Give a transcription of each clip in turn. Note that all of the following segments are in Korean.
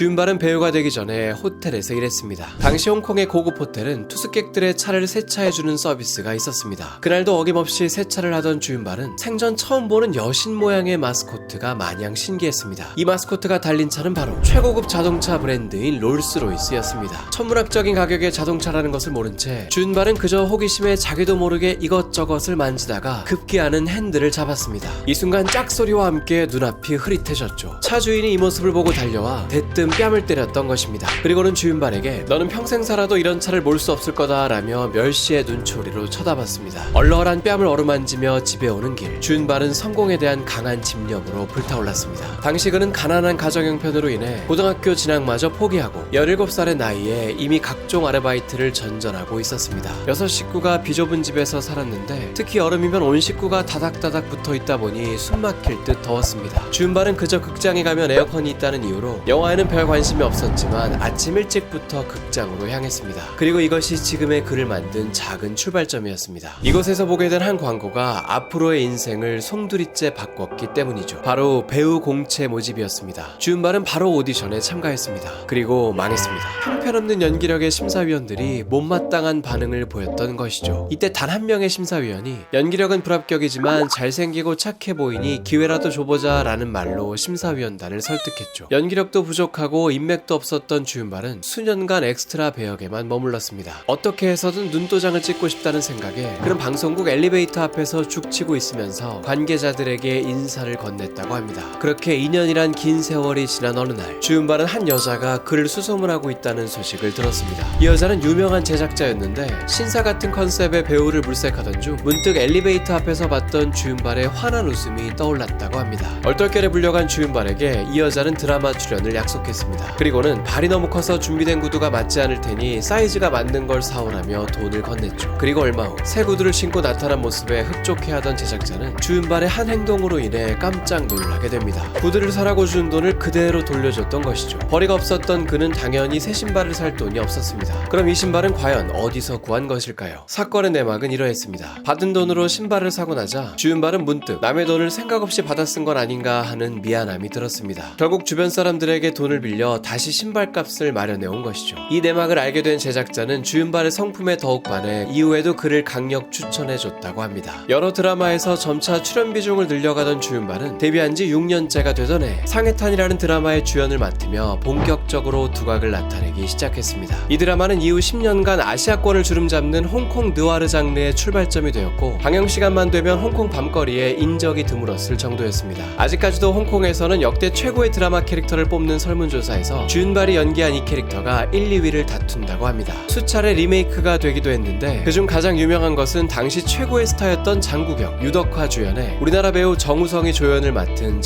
주윤발은 배우가 되기 전에 호텔에서 일했습니다. 당시 홍콩의 고급 호텔은 투숙객들의 차를 세차해주는 서비스가 있었습니다. 그날도 어김없이 세차를 하던 주윤발은 생전 처음 보는 여신 모양의 마스코트가 마냥 신기했습니다. 이 마스코트가 달린 차는 바로 최고급 자동차 브랜드인 롤스로이스였습니다. 천문학적인 가격의 자동차라는 것을 모른 채 주윤발은 그저 호기심에 자기도 모르게 이것저것을 만지다가 급기야는 핸들을 잡았습니다. 이 순간 짝소리와 함께 눈앞이 흐릿해졌죠. 차 주인이 이 모습을 보고 달려와 대뜸 뺨을 때렸던 것입니다. 그리고는 주윤발에게 너는 평생 살아도 이런 차를 몰 수 없을 거다 라며 멸시의 눈초리로 쳐다봤습니다. 얼얼한 뺨을 어루만지며 집에 오는 길, 주윤발은 성공에 대한 강한 집념으로 불타올랐습니다. 당시 그는 가난한 가정 형편으로 인해 고등학교 진학마저 포기하고 17살의 나이에 이미 각종 아르바이트를 전전하고 있었습니다. 6 식구가 비좁은 집에서 살았는데 특히 여름이면 온 식구가 다닥다닥 붙어있다 보니 숨막힐 듯 더웠습니다. 주윤발은 그저 극장에 가면 에어컨이 있다는 이유로 영화에는 별 관심이 없었지만 아침 일찍부터 극장으로 향했습니다. 그리고 이것이 지금의 그를 만든 작은 출발점이었습니다. 이곳에서 보게 된 한 광고가 앞으로의 인생을 송두리째 바꿨기 때문이죠. 바로 배우 공채 모집이었습니다. 주윤발은 바로 오디션에 참가했습니다. 그리고 망했습니다. 형편없는 연기력의 심사위원들이 못마땅한 반응을 보였던 것이죠. 이때 단 한 명의 심사위원이 연기력은 불합격이지만 잘생기고 착해 보이니 기회라도 줘보자 라는 말로 심사위원단을 설득했죠. 연기력도 부족하고 인맥도 없었던 주윤발은 수년간 엑스트라 배역에만 머물렀습니다. 어떻게 해서든 눈도장을 찍고 싶다는 생각에 그는 방송국 엘리베이터 앞에서 죽치고 있으면서 관계자들에게 인사를 건넸다고 합니다. 그렇게 2년이란 긴 세월이 지난 어느 날 주윤발은 한 여자가 그를 수소문하고 있다는 소식을 들었습니다. 이 여자는 유명한 제작자였는데 신사 같은 컨셉의 배우를 물색하던 중 문득 엘리베이터 앞에서 봤던 주윤발의 환한 웃음이 떠올랐다고 합니다. 얼떨결에 불려간 주윤발에게 이 여자는 드라마 출연을 약속했습니다. 그리고는 발이 너무 커서 준비된 구두가 맞지 않을 테니 사이즈가 맞는 걸 사오라며 돈을 건넸죠. 그리고 얼마 후 새 구두를 신고 나타난 모습에 흡족해하던 제작자는 주윤발의 한 행동으로 인해 깜짝 놀라게 됩니다. 구두를 사라고 준 돈을 그대로 돌려줬던 것이죠. 벌이가 없었던 그는 당연히 새 신발을 살 돈이 없었습니다. 그럼 이 신발은 과연 어디서 구한 것일까요? 사건의 내막은 이러했습니다. 받은 돈으로 신발을 사고 나자 주윤발은 문득 남의 돈을 생각 없이 받아 쓴 건 아닌가 하는 미안함이 들었습니다. 결국 주변 사람들에게 돈을 빌려 다시 신발값을 마련해 온 것이죠. 이 내막을 알게 된 제작자는 주윤발의 성품에 더욱 반해 이후에도 그를 강력 추천해줬다고 합니다. 여러 드라마에서 점차 출연 비중을 늘려가던 주윤발은 데뷔한 지 6년째가 되던 해 상해탄이라는 드라마의 주연을 맡으며 본격적으로 두각을 나타내기 시작했습니다. 이 드라마는 이후 10년간 아시아권을 주름잡는 홍콩 느와르 장르의 출발점이 되었고 방영시간만 되면 홍콩 밤거리에 인적이 드물었을 정도였습니다. 아직까지도 홍콩에서는 역대 최고의 드라마 캐릭터를 뽑는 설문조사에서 주윤발이 연기한 이 캐릭터가 1, 2위를 다툰다고 합니다. 수차례 리메이크가 되기도 했는데 그중 가장 유명한 것은 당시 최고의 스타였던 장국영, 유덕화 주연의 우리나라 배우 정우성이 조연을 맡은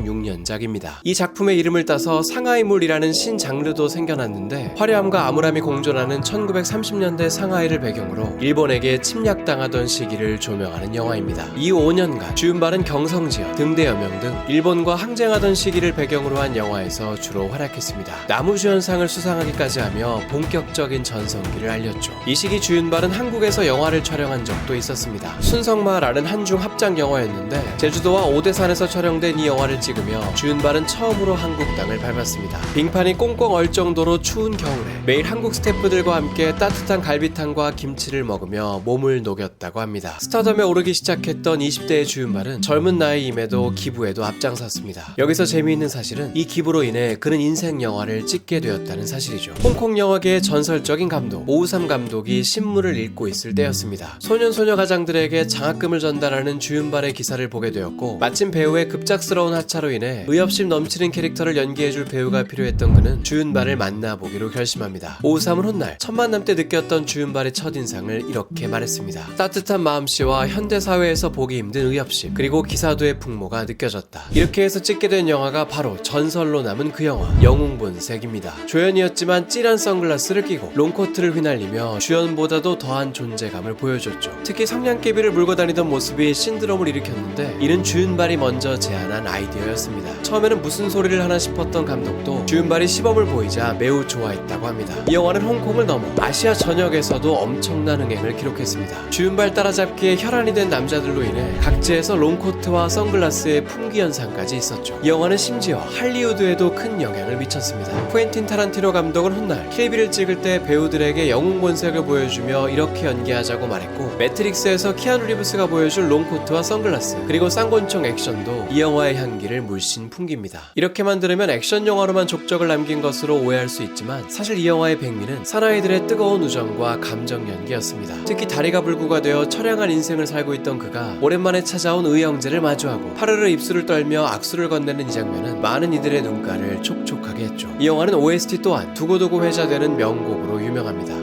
1996년작입니다. 이 작품의 이름을 따서 상하이물이라는 신장르도 생겨났는데 화려함과 암울함이 공존하는 1930년대 상하이를 배경으로 일본에게 침략당하던 시기를 조명하는 영화입니다. 이후 5년간 주윤발은 경성지역, 등대여명 등 일본과 항쟁하던 시기를 배경으로 한 영화에서 주로 활약했습니다. 나무주연상을 수상하기까지 하며 본격적인 전성기를 알렸죠. 이 시기 주윤발은 한국에서 영화를 촬영한 적도 있었습니다. 순성마라는 한중 합작 영화였는데 제주도와 오대산에서 촬영된 이 영화를 찍으며 주윤발은 처음으로 한국 땅을 밟았습니다. 빙판이 꽁꽁 얼 정도로 추운 겨울에 매일 한국 스태프들과 함께 따뜻한 갈비탕과 김치를 먹으며 몸을 녹였다고 합니다. 스타덤에 오르기 시작했던 20대의 주윤발은 젊은 나이임에도 기부에도 앞장섰습니다. 여기서 재미있는 사실은 이 기부로 인해 그는 인생 영화를 찍게 되었다는 사실이죠. 홍콩 영화계의 전설적인 감독 오우삼 감독이 신문을 읽고 있을 때였습니다. 소년소녀 가장들에게 장학금을 전달하는 주윤발의 기사를 보게 되었고 마침 배우의 급작스러운 하차로 인해 의협심 넘치는 캐릭터를 연기해줄 배우가 필요했던 그는 주윤발을 만나보기로 결심합니다. 오우삼은 훗날 첫 만남 때 느꼈던 주윤발의 첫인상을 이렇게 말했습니다. 따뜻한 마음씨와 현대사회에서 보기 힘든 의협심 그리고 기사도의 풍모가 느껴졌다. 이렇게 해서 찍게 된 영화가 바로 전설로 남은 그 영화 영웅본색입니다. 조연이었지만 찐한 선글라스를 끼고 롱코트를 휘날리며 주연보다도 더한 존재감을 보여줬죠. 특히 성냥개비를 물고 다니던 모습이 신드롬을 일으켰는데 이는 주윤발이 먼저 제안한 아이디어였습니다. 처음에는 무슨 소리를 하나 싶었던 감독도 주윤발이 시범을 보이자 매우 좋아했다고 합니다. 이 영화는 홍콩을 넘어 아시아 전역에서도 엄청난 흥행을 기록했습니다. 주윤발 따라잡기에 혈안이 된 남자들로 인해 각지에서 롱코트와 선글라스의 풍기 현상까지 있었죠. 이 영화는 심지어 할리우드에도 큰 큰 영향을 미쳤습니다. 쿠엔틴 타란티노 감독은 훗날 킬빌을 찍을 때 배우들에게 영웅 본색을 보여주며 이렇게 연기하자고 말했고, 매트릭스에서 키아누 리브스가 보여줄 롱코트와 선글라스 그리고 쌍권총 액션도 이 영화의 향기를 물씬 풍깁니다. 이렇게만 들으면 액션 영화로만 족적을 남긴 것으로 오해할 수 있지만 사실 이 영화의 백미는 사나이들의 뜨거운 우정과 감정 연기였습니다. 특히 다리가 불구가 되어 처량한 인생을 살고 있던 그가 오랜만에 찾아온 의형제를 마주하고 파르르 입술을 떨며 악수를 건네는 이 장면은 많은 이들의 눈가를 촉촉하게 했죠. 이 영화는 OST 또한 두고두고 회자되는 명곡으로 유명합니다.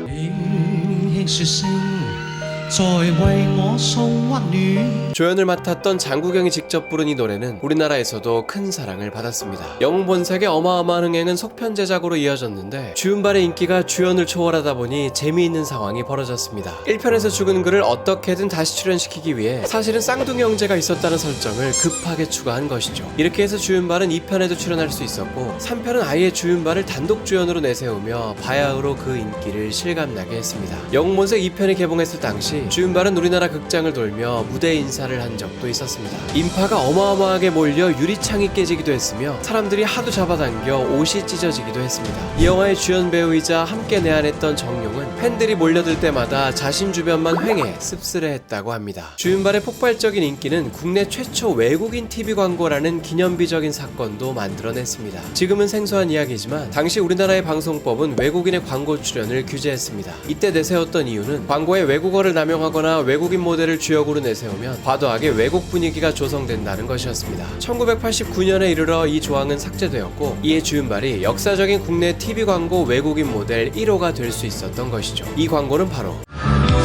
조연을 맡았던 장국영이 직접 부른 이 노래는 우리나라에서도 큰 사랑을 받았습니다. 영웅 본색의 어마어마한 흥행은 속편 제작으로 이어졌는데 주윤발의 인기가 주연을 초월하다 보니 재미있는 상황이 벌어졌습니다. 1편에서 죽은 그를 어떻게든 다시 출연시키기 위해 사실은 쌍둥이 형제가 있었다는 설정을 급하게 추가한 것이죠. 이렇게 해서 주윤발은 2편에도 출연할 수 있었고 3편은 아예 주윤발을 단독 주연으로 내세우며 바야흐로 그 인기를 실감나게 했습니다. 영웅 본색 2편이 개봉했을 당시 주윤발은 우리나라 극장을 돌며 무대 인사를 한 적도 있었습니다. 인파가 어마어마하게 몰려 유리창이 깨지기도 했으며 사람들이 하도 잡아당겨 옷이 찢어지기도 했습니다. 이 영화의 주연 배우이자 함께 내한했던 정용은 팬들이 몰려들 때마다 자신 주변만 횡해 씁쓸해했다고 합니다. 주윤발의 폭발적인 인기는 국내 최초 외국인 TV 광고라는 기념비적인 사건도 만들어냈습니다. 지금은 생소한 이야기지만 당시 우리나라의 방송법은 외국인의 광고 출연을 규제했습니다. 이때 내세웠던 이유는 광고에 외국어를 남용하거나 외국인 모델을 주역으로 내세우면 과도하게 왜곡 분위기가 조성된다는 것이었습니다. 1989년에 이르러 이 조항은 삭제되었고 이에 주윤발이 역사적인 국내 TV 광고 외국인 모델 1호가 될 수 있었던 것이죠. 이 광고는 바로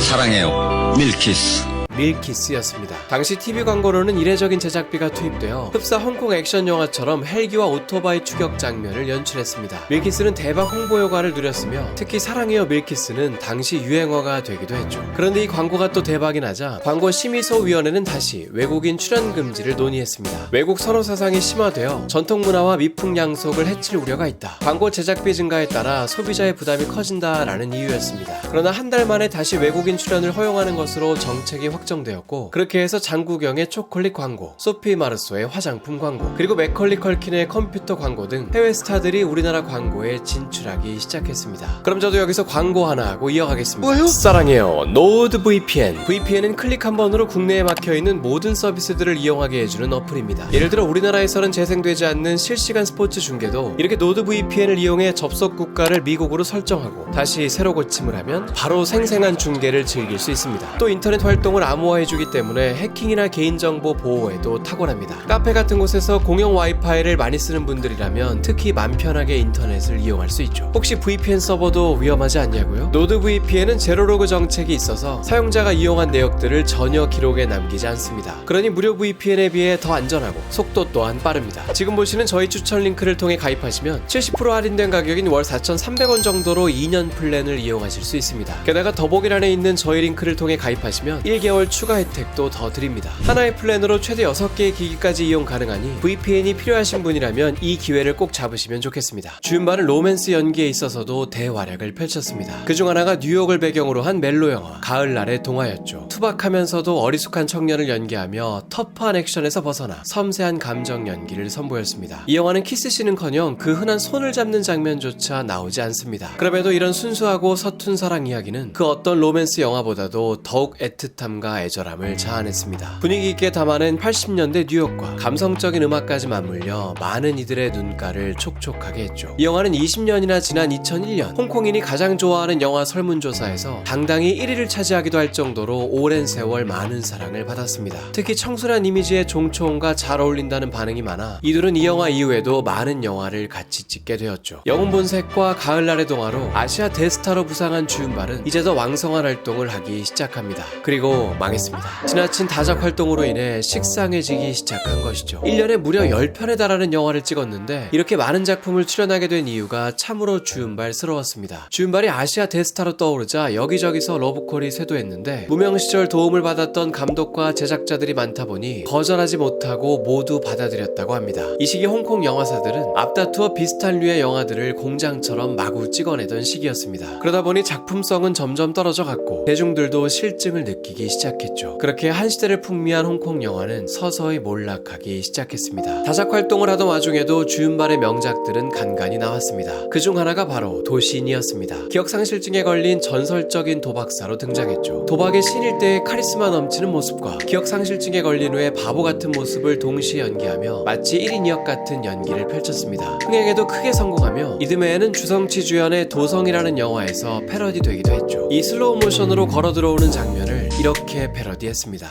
사랑해요 밀키스. 밀키스였습니다. 당시 TV 광고로는 이례적인 제작비가 투입되어 흡사 홍콩 액션 영화처럼 헬기와 오토바이 추격 장면을 연출했습니다. 밀키스는 대박 홍보 효과를 누렸으며 특히 사랑해요 밀키스는 당시 유행어가 되기도 했죠. 그런데 이 광고가 또 대박이 나자 광고심의소위원회는 다시 외국인 출연 금지를 논의했습니다. 외국 선호 사상이 심화되어 전통 문화와 미풍 양속을 해칠 우려가 있다. 광고 제작비 증가에 따라 소비자의 부담이 커진다라는 이유였습니다. 그러나 한 달 만에 다시 외국인 출연을 허용하는 것으로 정책이 확정되었고 그렇게 해서 장국영의 초콜릿 광고, 소피 마르소의 화장품 광고, 그리고 맥컬리 컬킨의 컴퓨터 광고 등 해외 스타들이 우리나라 광고에 진출하기 시작했습니다. 그럼 저도 여기서 광고 하나 하고 이어가겠습니다. 뭐요? 사랑해요 노드 VPN. VPN은 클릭 한 번으로 국내에 막혀있는 모든 서비스들을 이용하게 해주는 어플입니다. 예를 들어 우리나라에서는 재생되지 않는 실시간 스포츠 중계도 이렇게 노드 VPN을 이용해 접속 국가를 미국으로 설정하고 다시 새로 고침을 하면 바로 생생한 중계를 즐길 수 있습니다. 또 인터넷 활동을 암호화해주기 때문에 해킹이나 개인정보 보호에도 탁월합니다. 카페 같은 곳에서 공용 와이파이를 많이 쓰는 분들이라면 특히 맘 편하게 인터넷을 이용할 수 있죠. 혹시 VPN 서버도 위험하지 않냐고요? 노드 VPN은 제로로그 정책이 있어서 사용자가 이용한 내역들을 전혀 기록에 남기지 않습니다. 그러니 무료 VPN에 비해 더 안전하고 속도 또한 빠릅니다. 지금 보시는 저희 추천 링크를 통해 가입하시면 70% 할인된 가격인 월 4,300원 정도로 2년 플랜을 이용하실 수 있습니다. 게다가 더보기란에 있는 저희 링크를 통해 가입하시면 1개월 추가 혜택도 더 드립니다. 하나의 플랜으로 최대 6개의 기기까지 이용 가능하니 VPN이 필요하신 분이라면 이 기회를 꼭 잡으시면 좋겠습니다. 주윤발은 로맨스 연기에 있어서도 대활약을 펼쳤습니다. 그중 하나가 뉴욕을 배경으로 한 멜로 영화 가을날의 동화였죠. 투박하면서도 어리숙한 청년을 연기하며 터프한 액션에서 벗어나 섬세한 감정 연기를 선보였습니다. 이 영화는 키스씬은커녕 그 흔한 손을 잡는 장면조차 나오지 않습니다. 그럼에도 이런 순수하고 서툰 사랑 이야기는 그 어떤 로맨스 영화보다도 더욱 애틋함과 애절함을 자아냈습니다. 분위기 있게 담아낸 80년대 뉴욕과 감성적인 음악까지 맞물려 많은 이들의 눈가를 촉촉하게 했죠. 이 영화는 20년이나 지난 2001년 홍콩인이 가장 좋아하는 영화 설문조사에서 당당히 1위를 차지하기도 할 정도로 오랜 세월 많은 사랑을 받았습니다. 특히 청순한 이미지의 종초홍과 잘 어울린다는 반응이 많아 이들은 이 영화 이후에도 많은 영화를 같이 찍게 되었죠. 영웅 본색과 가을날의 동화로 아시아 대스타로 부상한 주윤발은 이제 더 왕성한 활동을 하기 시작합니다. 그리고 망했습니다. 지나친 다작 활동으로 인해 식상해지기 시작한 것이죠. 1년에 무려 10편에 달하는 영화를 찍었는데 이렇게 많은 작품을 출연하게 된 이유가 참으로 주윤발스러웠습니다. 주윤발이 아시아 대스타로 떠오르자 여기저기서 러브콜이 쇄도했는데 무명 시절 도움을 받았던 감독과 제작자들이 많다 보니 거절하지 못하고 모두 받아들였다고 합니다. 이 시기 홍콩 영화사들은 앞다투어 비슷한 류의 영화들을 공장처럼 마구 찍어내던 시기였습니다. 그러다 보니 작품성은 점점 떨어져 갔고 대중들도 실증을 느끼기 시작했습니다. 시작했죠. 그렇게 한 시대를 풍미한 홍콩 영화는 서서히 몰락하기 시작했습니다. 다작 활동을 하던 와중에도 주윤발의 명작들은 간간히 나왔습니다. 그중 하나가 바로 도시인이었습니다. 기억상실증에 걸린 전설적인 도박사로 등장했죠. 도박의 신일 때의 카리스마 넘치는 모습과 기억상실증에 걸린 후에 바보 같은 모습을 동시에 연기하며 마치 1인 2역 같은 연기를 펼쳤습니다. 흥행에도 크게 성공하며 이듬해에는 주성치 주연의 도성이라는 영화에서 패러디되기도 했죠. 이 슬로우 모션으로 걸어 들어오는 장면을 이렇게 패러디했습니다.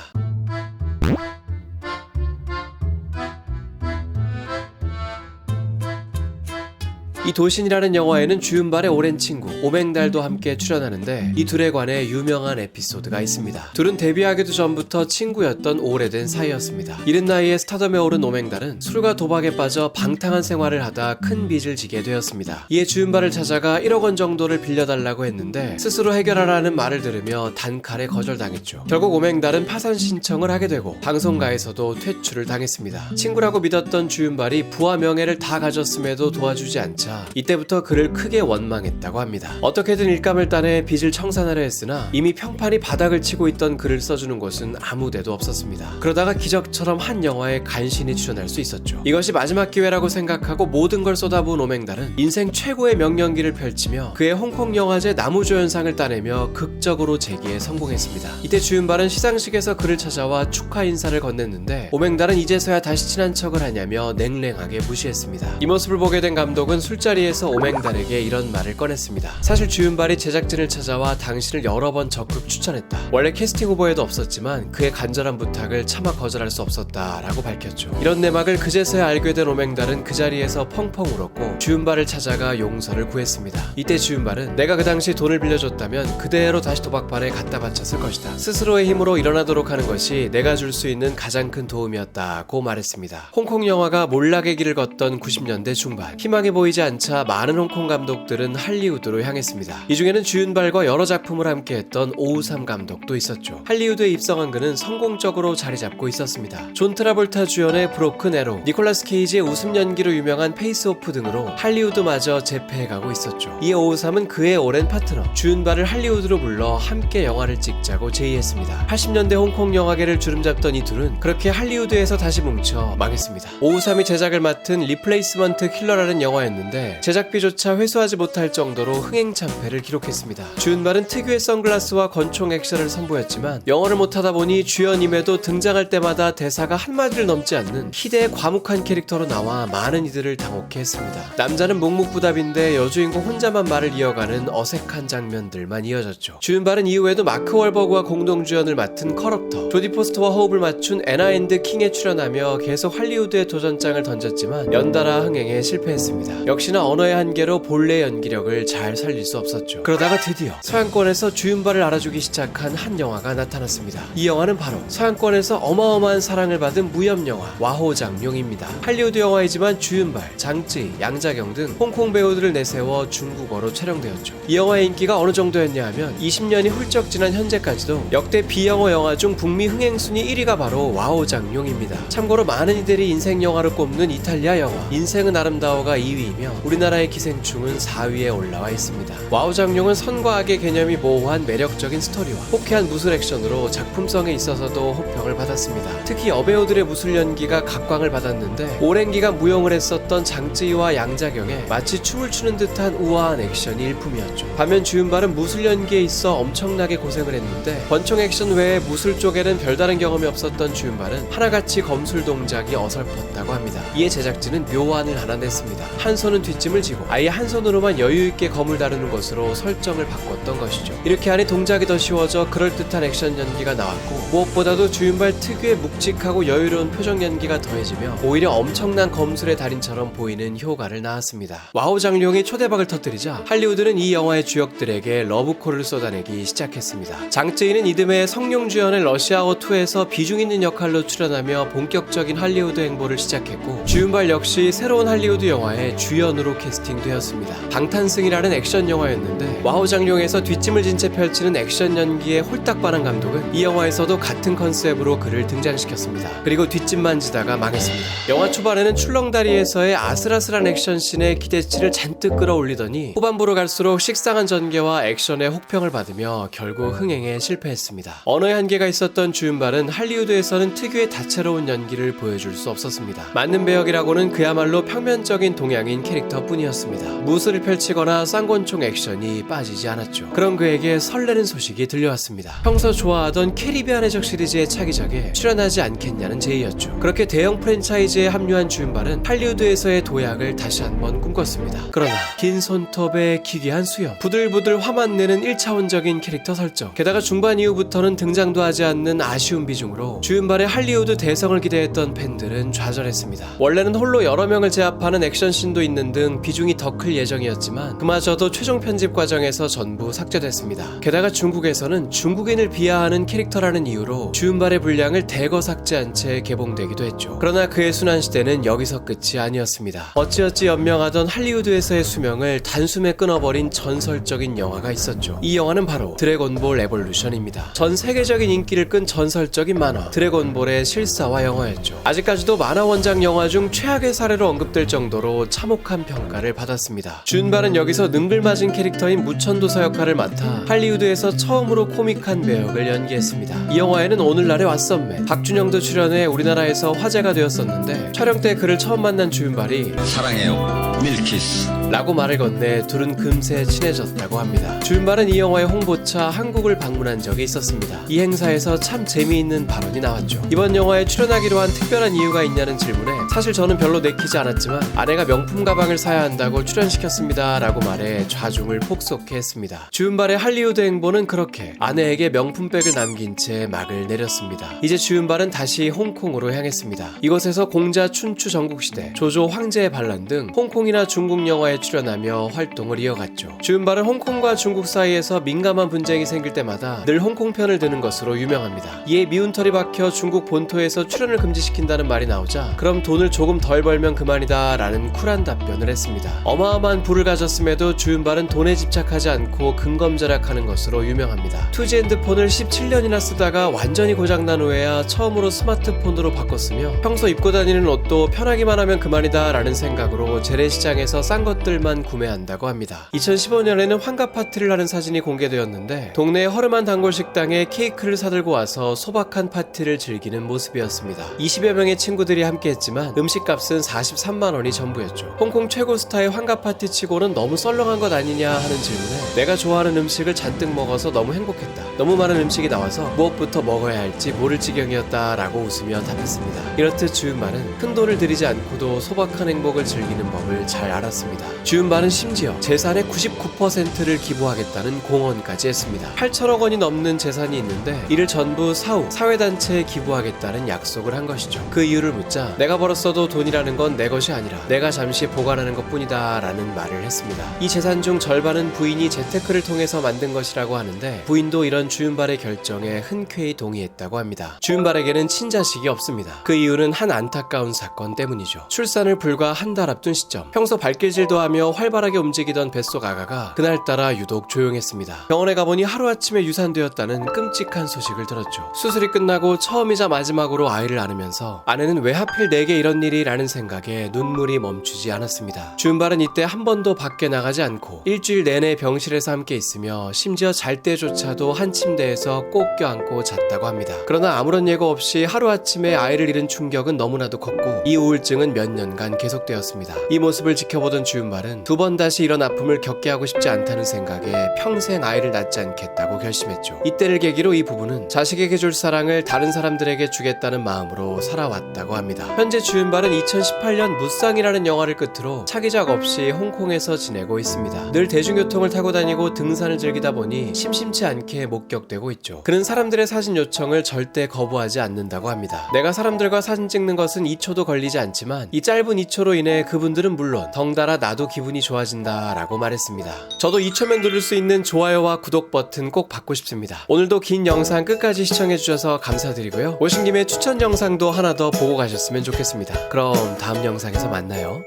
이 도신이라는 영화에는 주윤발의 오랜 친구 오맹달도 함께 출연하는데 이 둘에 관해 유명한 에피소드가 있습니다. 둘은 데뷔하기도 전부터 친구였던 오래된 사이였습니다. 이른 나이에 스타덤에 오른 오맹달은 술과 도박에 빠져 방탕한 생활을 하다 큰 빚을 지게 되었습니다. 이에 주윤발을 찾아가 1억 원 정도를 빌려달라고 했는데 스스로 해결하라는 말을 들으며 단칼에 거절당했죠. 결국 오맹달은 파산 신청을 하게 되고 방송가에서도 퇴출을 당했습니다. 친구라고 믿었던 주윤발이 부와 명예를 다 가졌음에도 도와주지 않자 이때부터 그를 크게 원망했다고 합니다. 어떻게든 일감을 따내 빚을 청산하려 했으나 이미 평판이 바닥을 치고 있던 그를 써주는 곳은 아무데도 없었습니다. 그러다가 기적처럼 한 영화에 간신히 출연할 수 있었죠. 이것이 마지막 기회라고 생각하고 모든 걸 쏟아부은 오맹달은 인생 최고의 명연기를 펼치며 그의 홍콩 영화제 나무조연상을 따내며 극적으로 재기에 성공했습니다. 이때 주윤발은 시상식에서 그를 찾아와 축하 인사를 건넸는데 오맹달은 이제서야 다시 친한 척을 하냐며 냉랭하게 무시했습니다. 이 모습을 보게 된 감독은 술자리에서 오맹달에게 이런 말을 꺼냈습니다. 사실 주윤발이 제작진을 찾아와 당신을 여러 번 적극 추천했다. 원래 캐스팅 후보에도 없었지만 그의 간절한 부탁을 차마 거절할 수 없었다라고 밝혔죠. 이런 내막을 그제서야 알게 된 오맹달은 그 자리에서 펑펑 울었고 주윤발을 찾아가 용서를 구했습니다. 이때 주윤발은 내가 그 당시 돈을 빌려줬다면 그대로 다시 도박판에 갖다 바쳤을 것이다. 스스로의 힘으로 일어나도록 하는 것이 내가 줄 수 있는 가장 큰 도움이었다고 말했습니다. 홍콩 영화가 몰락의 길을 걷던 90년대 중반 희망이 보이지 않자 많은 홍콩 감독들은 할리우드로 향했습니다. 이 중에는 주윤발과 여러 작품을 함께했던 오우삼 감독도 있었죠. 할리우드에 입성한 그는 성공적으로 자리 잡고 있었습니다. 존 트라볼타 주연의 브로큰 에로, 니콜라스 케이지의 웃음 연기로 유명한 페이스오프 등으로 할리우드마저 재패해가고 있었죠. 이에 오우삼은 그의 오랜 파트너 주윤발을 할리우드로 불러 함께 영화를 찍자고 제의했습니다. 80년대 홍콩 영화계를 주름잡던 이 둘은 그렇게 할리우드에서 다시 뭉쳐 망했습니다. 오우삼이 제작을 맡은 리플레이스먼트 킬러라는 영화였는데 제작비조차 회수하지 못할 정도로 흥행참패를 기록했습니다. 주윤발은 특유의 선글라스와 권총 액션을 선보였지만 영어를 못하다 보니 주연임에도 등장할 때마다 대사가 한마디를 넘지 않는 희대의 과묵한 캐릭터로 나와 많은 이들을 당혹해 했습니다. 남자는 묵묵부답인데 여주인공 혼자만 말을 이어가는 어색한 장면들만 이어졌죠. 주윤발은 이후에도 마크 월버그와 공동주연을 맡은 커럽터, 조디 포스터와 호흡을 맞춘 애나 앤드 킹에 출연하며 계속 할리우드의 도전장을 던졌지만 연달아 흥행에 실패했습니다. 역시나 언어의 한계로 본래 연기력을 잘 살릴 수 없었죠. 그러다가 드디어 서양권에서 주윤발을 알아주기 시작한 한 영화가 나타났습니다. 이 영화는 바로 서양권에서 어마어마한 사랑을 받은 무협영화 와호장룡입니다. 할리우드 영화이지만 주윤발, 장쯔이, 양자경 등 홍콩 배우들을 내세워 중국어로 촬영되었죠. 이 영화의 인기가 어느 정도였냐 하면 20년이 훌쩍 지난 현재까지도 역대 비영어 영화 중 북미 흥행순위 1위가 바로 와호장룡입니다. 참고로 많은 이들이 인생 영화로 꼽는 이탈리아 영화 인생은 아름다워가 2위이며 우리나라의 기생충은 4위에 올라와 있습니다. 와우장룡은 선과 악의 개념이 모호한 매력적인 스토리와 호쾌한 무술 액션으로 작품성에 있어서도 호평을 받았습니다. 특히 여배우들의 무술 연기가 각광을 받았는데 오랜 기간 무용을 했었던 장쯔이와 양자경의 마치 춤을 추는 듯한 우아한 액션이 일품이었죠. 반면 주윤발은 무술 연기에 있어 엄청나게 고생을 했는데 권총 액션 외에 무술 쪽에는 별다른 경험이 없었던 주윤발은 하나같이 검술 동작이 어설펐다고 합니다. 이에 제작진은 묘안을 하나 냈습니다. 한 손은 뒷짐을 지고 아예 한 손으로만 여유있게 검을 다루는 것으로 설정을 바꿨던 것이죠. 이렇게 하니 동작이 더 쉬워져 그럴듯한 액션 연기가 나왔고 무엇보다도 주윤발 특유의 묵직하고 여유로운 표정 연기가 더해지며 오히려 엄청난 검술의 달인처럼 보이는 효과를 낳았습니다. 와우장룡이 초대박을 터뜨리자 할리우드는 이 영화의 주역들에게 러브콜을 쏟아내기 시작했습니다. 장쯔이는 이듬해 성룡 주연의 러시아워2에서 비중 있는 역할로 출연하며 본격적인 할리우드 행보를 시작했고 주윤발 역시 새로운 할리우드 영화의 주연 주연으로 캐스팅되었습니다. 방탄승이라는 액션 영화였는데 와우 장룡에서 뒷짐을 진 채 펼치는 액션 연기에 홀딱 반한 감독은 이 영화에서도 같은 컨셉으로 그를 등장시켰습니다. 그리고 뒷짐만 지다가 망했습니다. 영화 초반에는 출렁다리에서의 아슬아슬한 액션씬에 기대치를 잔뜩 끌어올리더니 후반부로 갈수록 식상한 전개와 액션의 혹평을 받으며 결국 흥행에 실패했습니다. 언어의 한계가 있었던 주윤발은 할리우드에서는 특유의 다채로운 연기를 보여줄 수 없었습니다. 맞는 배역이라고는 그야말로 평면적인 동양인 캐릭터뿐이었습니다. 무술을 펼치거나 쌍권총 액션이 빠지지 않았죠. 그런 그에게 설레는 소식이 들려왔습니다. 평소 좋아하던 캐리비안 해적 시리즈의 차기작에 출연하지 않겠냐는 제의였죠. 그렇게 대형 프랜차이즈에 합류한 주윤발은 할리우드에서의 도약을 다시 한번 꿈꿨습니다. 그러나 긴 손톱에 기괴한 수염, 부들부들 화만 내는 1차원적인 캐릭터 설정, 게다가 중반 이후부터는 등장도 하지 않는 아쉬운 비중으로 주윤발의 할리우드 대성을 기대했던 팬들은 좌절했습니다. 원래는 홀로 여러 명을 제압하는 액션씬도 있는 등 비중이 더 클 예정이었지만 그마저도 최종 편집 과정에서 전부 삭제됐습니다. 게다가 중국에서는 중국인을 비하하는 캐릭터라는 이유로 주윤발의 분량을 대거 삭제한 채 개봉되기도 했죠. 그러나 그의 순환시대는 여기서 끝이 아니었습니다. 어찌어찌 연명하던 할리우드에서의 수명을 단숨에 끊어버린 전설적인 영화가 있었죠. 이 영화는 바로 드래곤볼 에볼루션입니다. 전 세계적인 인기를 끈 전설적인 만화 드래곤볼의 실사화 영화였죠. 아직까지도 만화 원작 영화 중 최악의 사례로 언급될 정도로 참혹한 평가를 받았습니다. 주윤발은 여기서 능글맞은 캐릭터인 무천도사 역할을 맡아 할리우드에서 처음으로 코믹한 배역을 연기했습니다. 이 영화에는 오늘날의 왓썸맨 박준영도 출연해 우리나라에서 화제가 되었었는데 촬영 때 그를 처음 만난 주윤발이 사랑해요 밀키스 라고 말을 건네 둘은 금세 친해졌다고 합니다. 주윤발은 이 영화의 홍보차 한국을 방문한 적이 있었습니다. 이 행사에서 참 재미있는 발언이 나왔죠. 이번 영화에 출연하기로 한 특별한 이유가 있냐는 질문에 사실 저는 별로 내키지 않았지만 아내가 명품 가방을 사야 한다고 출연시켰습니다 라고 말해 좌중을 폭소케 했습니다. 주윤발의 할리우드 행보는 그렇게 아내에게 명품백을 남긴 채 막을 내렸습니다. 이제 주윤발은 다시 홍콩으로 향했습니다. 이곳에서 공자 춘추 전국시대, 조조 황제의 반란 등 홍콩이나 중국 영화에 출연하며 활동을 이어갔죠. 주윤발은 홍콩과 중국 사이에서 민감한 분쟁이 생길 때마다 늘 홍콩 편을 드는 것으로 유명합니다. 이에 미운 털이 박혀 중국 본토에서 출연을 금지시킨다는 말이 나오자 그럼 돈을 조금 덜 벌면 그만이다 라는 쿨한 답변을 했습니다. 어마어마한 부를 가졌음에도 주윤발은 돈에 집착하지 않고 근검절약하는 것으로 유명합니다. 2G 핸드폰을 17년이나 쓰다가 완전히 고장난 후에야 처음으로 스마트폰으로 바꿨으며 평소 입고 다니는 옷도 편하기만 하면 그만이다 라는 생각으로 재래시장에서 싼 것들만 구매한다고 합니다. 2015년에는 환갑 파티를 하는 사진이 공개되었는데 동네의 허름한 단골 식당에 케이크를 사들고 와서 소박한 파티를 즐기는 모습이었습니다. 20여 명의 친구들이 함께했지만 음식값은 43만원이 전부였죠. 홍콩 최고 스타의 환갑 파티 치고는 너무 썰렁한 것 아니냐 하는 질문에 내가 좋아하는 음식을 잔뜩 먹어서 너무 행복했다. 너무 많은 음식이 나와서 무엇부터 먹어야 할지 모를 지경이었다 라고 웃으며 답했습니다. 이렇듯 주윤발은 큰 돈을 들이지 않고도 소박한 행복을 즐기는 법을 잘 알았습니다. 주윤발은 심지어 재산의 99%를 기부하겠다는 공언까지 했습니다. 8천억 원이 넘는 재산이 있는데 이를 전부 사후, 사회단체에 기부하겠다는 약속을 한 것이죠. 그 이유를 묻자 내가 벌었어도 돈이라는 건 내 것이 아니라 내가 잠시 보관하는 것뿐이다 라는 말을 했습니다. 이 재산 중 절반은 부인이 재테크를 통해서 만든 것이라고 하는데 부인도 이런 주윤발의 결정에 흔쾌히 동의했다고 합니다. 주윤발에게는 친자식이 없습니다. 그 이유는 한 안타까운 사건 때문이죠. 출산을 불과 한 달 앞둔 시점 평소 발길질도 하며 활발하게 움직이던 뱃속 아가가 그날따라 유독 조용했습니다. 병원에 가보니 하루아침에 유산되었다는 끔찍한 소식을 들었죠. 수술이 끝나고 처음이자 마지막으로 아이를 안으면서 아내는 왜 하필 내게 이런 일이 라는 생각에 눈물이 멈추지 않았습니다. 주윤발은 이때 한 번도 밖에 나가지 않고 일주일 내내 병실에서 함께 있으며 심지어 잘 때조차도 한 침대에서 꼭 껴안고 잤다고 합니다. 그러나 아무런 예고 없이 하루아침에 아이를 잃은 충격은 너무나도 컸고 이 우울증은 몇 년간 계속되었습니다. 이 모습을 지켜보던 주윤발은 두 번 다시 이런 아픔을 겪게 하고 싶지 않다는 생각에 평생 아이를 낳지 않겠다고 결심했죠. 이때를 계기로 이 부부는 자식에게 줄 사랑을 다른 사람들에게 주겠다는 마음으로 살아왔다고 합니다. 현재 주윤발은 2018년 무쌍이라는 영화를 끝으로 차기작 없이 홍콩에서 지내고 있습니다. 늘 대중교통을 타고 다니고 등산을 즐기다 보니 심심치 않게 목격되고 있죠. 그는 사람들의 사진 요청을 절대 거부하지 않는다고 합니다. 내가 사람들과 사진 찍는 것은 2초도 걸리지 않지만 이 짧은 2초로 인해 그분들은 물론 덩달아 나도 기분이 좋아진다 라고 말했습니다. 저도 2초면 누를 수 있는 좋아요와 구독 버튼 꼭 받고 싶습니다. 오늘도 긴 영상 끝까지 시청해주셔서 감사드리고요. 오신 김에 추천 영상도 하나 더 보고 가셨으면 좋겠습니다. 그럼 다음 영상에서 만나요.